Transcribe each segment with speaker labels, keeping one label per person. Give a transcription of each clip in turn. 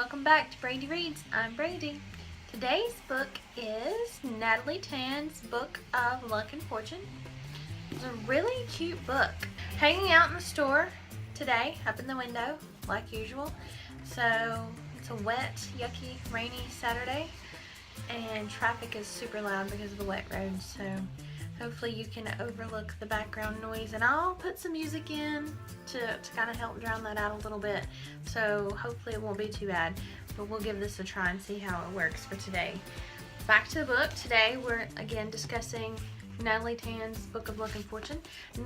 Speaker 1: welcome back to Brady Reads. I'm Brady. Today's book is Natalie Tan's Book of Luck and Fortune. It's a really cute book. Hanging out in the store today, up in the window, like usual. So it's a wet, yucky, rainy Saturday, and traffic is super loud because of the wet roads. So hopefully you can overlook the background noise, and I'll put some music in to kind of help drown that out a little bit. So hopefully it won't be too bad, but we'll give this a try and see how it works for today. Back to the book. Today we're again discussing Natalie Tan's Book of Luck and Fortune.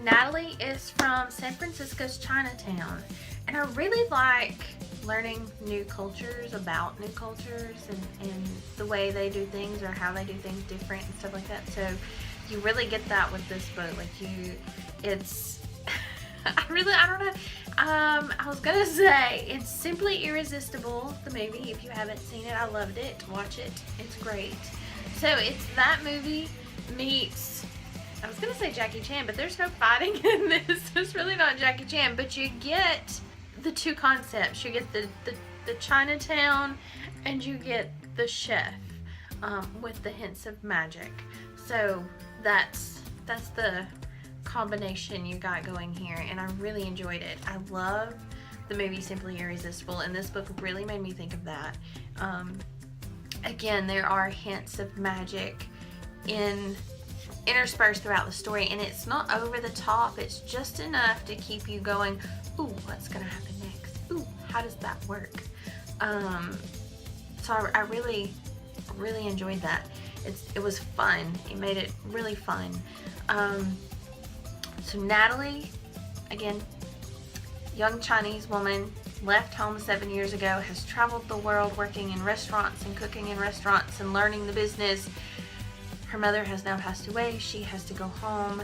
Speaker 1: Natalie is from San Francisco's Chinatown, and I really like learning new cultures, about new cultures, and the way they do things or how they do things different and stuff like that. So you really get that with this book. It's I don't know. I was gonna say it's simply Irresistible, the movie. If you haven't seen it, I loved it. Watch it. It's great. So it's that movie meets, I was gonna say Jackie Chan, but there's no fighting in this. It's really not Jackie Chan, but you get the two concepts. You get the Chinatown, and you get the chef with the hints of magic. So that's the combination you got going here, and I really enjoyed it. I love the movie Simply Irresistible, and this book really made me think of that. Again, there are hints of magic interspersed throughout the story, and it's not over the top. It's just enough to keep you going, ooh, what's gonna happen next? Ooh, how does that work? So I really enjoyed that. It was fun. It made it really fun. So Natalie, again, young Chinese woman, left home 7 years ago, has traveled the world working in restaurants and cooking in restaurants and learning the business. Her mother has now passed away. She has to go home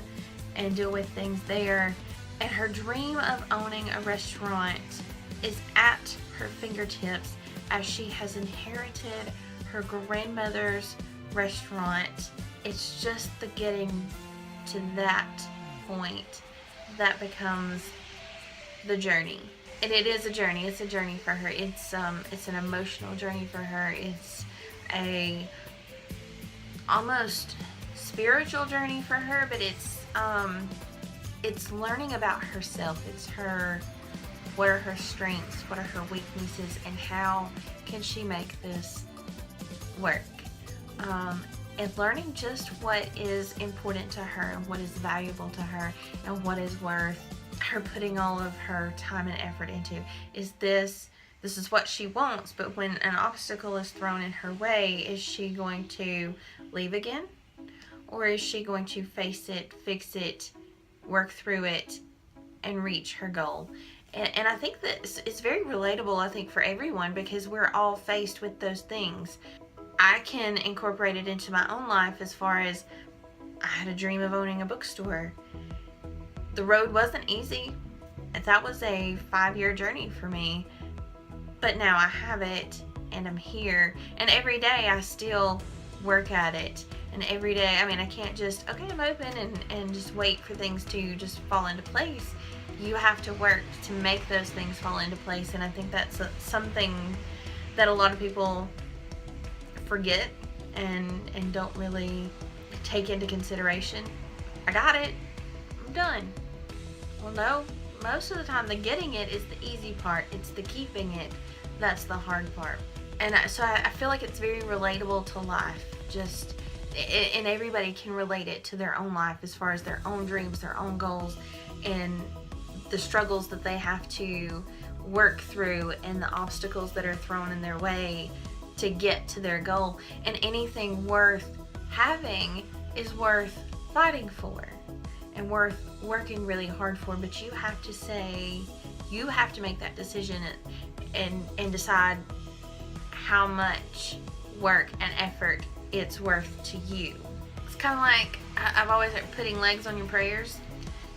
Speaker 1: and deal with things there. And her dream of owning a restaurant is at her fingertips, as she has inherited her grandmother's restaurant. It's just the getting to that point that becomes the journey. And it is a journey. It's a journey for her. It's an emotional journey for her. It's a almost spiritual journey for her, but it's learning about herself. It's what are her strengths, what are her weaknesses, and how can she make this work. And learning just what is important to her and what is valuable to her and what is worth her putting all of her time and effort into. This is what she wants, but when an obstacle is thrown in her way, is she going to leave again? Or is she going to face it, fix it, work through it, and reach her goal? And I think that it's very relatable, I think, for everyone, because we're all faced with those things. I can incorporate it into my own life as far as I had a dream of owning a bookstore. The road wasn't easy. That was a 5-year journey for me. But now I have it, and I'm here. And every day I still work at it. And every day, I can't just, okay, I'm open and just wait for things to just fall into place. You have to work to make those things fall into place. And I think that's something that a lot of people forget and don't really take into consideration. I got it. I'm done. Well, no. Most of the time, the getting it is the easy part. It's the keeping it that's the hard part. And so I feel like it's very relatable to life. And everybody can relate it to their own life as far as their own dreams, their own goals, and the struggles that they have to work through and the obstacles that are thrown in their way to get to their goal. And anything worth having is worth fighting for and worth working really hard for. But you have to make that decision and decide how much work and effort it's worth to you. It's kind of like, I've always like putting legs on your prayers.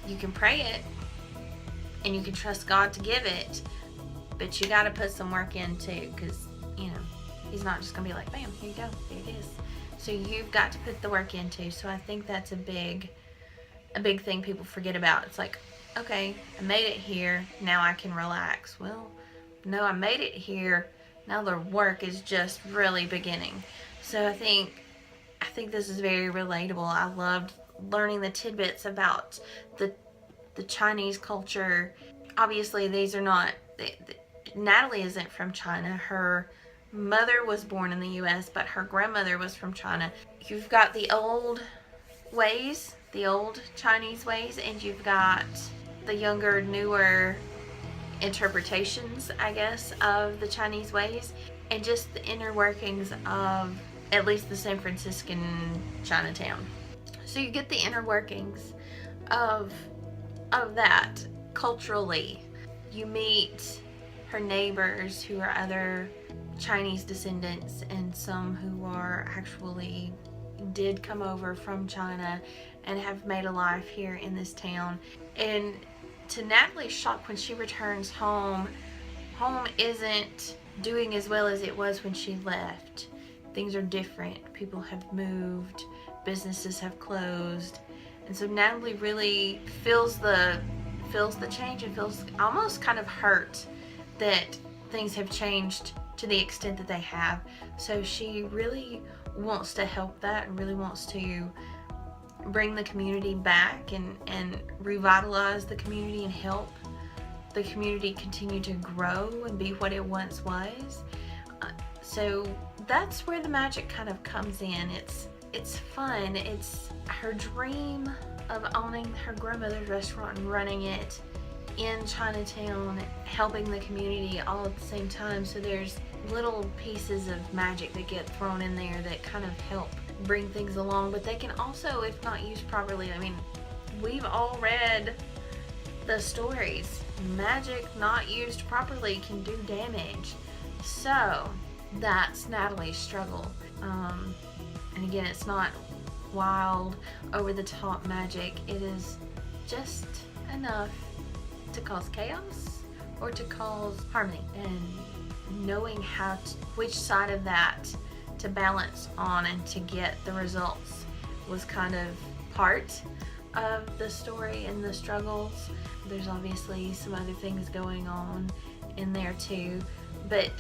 Speaker 1: You can pray it and you can trust God to give it, but you got to put some work in too, because He's not just gonna be like, bam, here you go, there it is. So you've got to put the work into. So I think that's a big thing people forget about. It's like, okay, I made it here, now I can relax. Well, no, I made it here, Now the work is just really beginning. So I think this is very relatable. I loved learning the tidbits about the Chinese culture. Obviously, these are not. Natalie isn't from China. Her mother was born in the U.S., but her grandmother was from China. You've got the old ways, the old Chinese ways, and you've got the younger, newer interpretations, I guess, of the Chinese ways, and just the inner workings of at least the San Franciscan Chinatown. So you get the inner workings of that culturally. You meet her neighbors who are other Chinese descendants, and some who are actually did come over from China and have made a life here in this town. And to Natalie's shock, when she returns home, home isn't doing as well as it was when she left. Things are different. People have moved, businesses have closed, and so Natalie really feels the change and feels almost kind of hurt that things have changed to the extent that they have. So she really wants to help that and really wants to bring the community back and revitalize the community and help the community continue to grow and be what it once was. So that's where the magic kind of comes in. It's fun. It's her dream of owning her grandmother's restaurant and running it in Chinatown, helping the community all at the same time. So there's little pieces of magic that get thrown in there that kind of help bring things along, but they can also, if not used properly, I mean, we've all read the stories. Magic not used properly can do damage. So that's Natalie's struggle. And again, it's not wild, over-the-top magic. It is just enough to cause chaos or to cause harmony. And knowing which side of that to balance on and to get the results was kind of part of the story and the struggles. There's obviously some other things going on in there too, but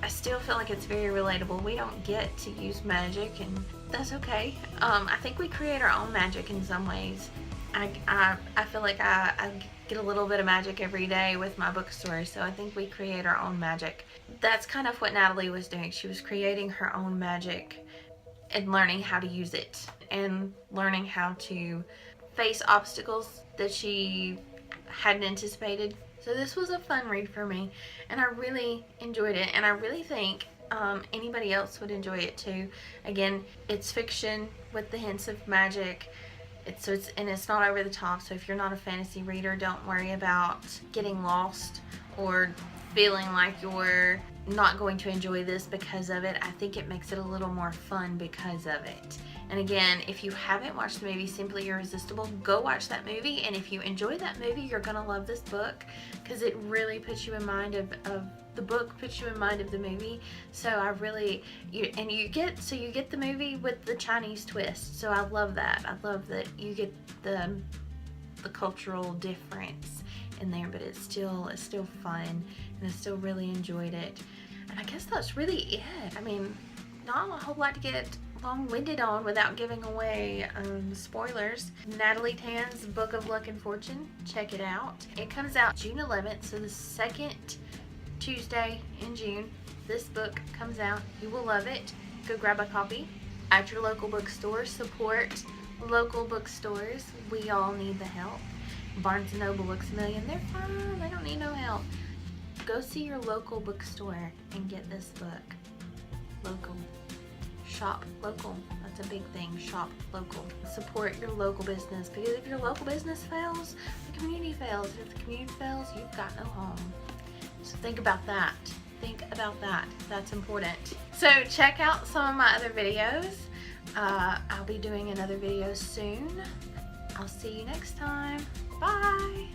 Speaker 1: I still feel like it's very relatable. We don't get to use magic, and that's okay. I think we create our own magic in some ways. I feel like I get a little bit of magic every day with my bookstore, so I think we create our own magic. That's kind of what Natalie was doing. She was creating her own magic and learning how to use it and learning how to face obstacles that she hadn't anticipated. So this was a fun read for me, and I really enjoyed it, and I really think anybody else would enjoy it too. Again, it's fiction with the hints of magic. It's not over the top, so if you're not a fantasy reader, don't worry about getting lost or feeling like you're not going to enjoy this because of it. I think it makes it a little more fun because of it. And again, if you haven't watched the movie Simply Irresistible, go watch that movie, and if you enjoy that movie, you're gonna love this book because it really puts you in mind of the book, puts you in mind of the movie. So you get the movie with the Chinese twist. So I love that. I love that you get the cultural difference in there, but it's still fun, and I still really enjoyed it. And I guess that's really it. I mean, not a whole lot to get long-winded on without giving away spoilers. Natalie Tan's Book of Luck and Fortune, check it out. It comes out June 11th, so the second Tuesday in June, this book comes out. You will love it. Go grab a copy at your local bookstore. Support local bookstores. We all need the help. Barnes & Noble, Books A Million, they're fine. They don't need no help. Go see your local bookstore and get this book. Local. Shop local. That's a big thing. Shop local. Support your local business, because if your local business fails, the community fails. And if the community fails, you've got no home. So think about that. Think about that. That's important. So check out some of my other videos. I'll be doing another video soon. I'll see you next time. Bye.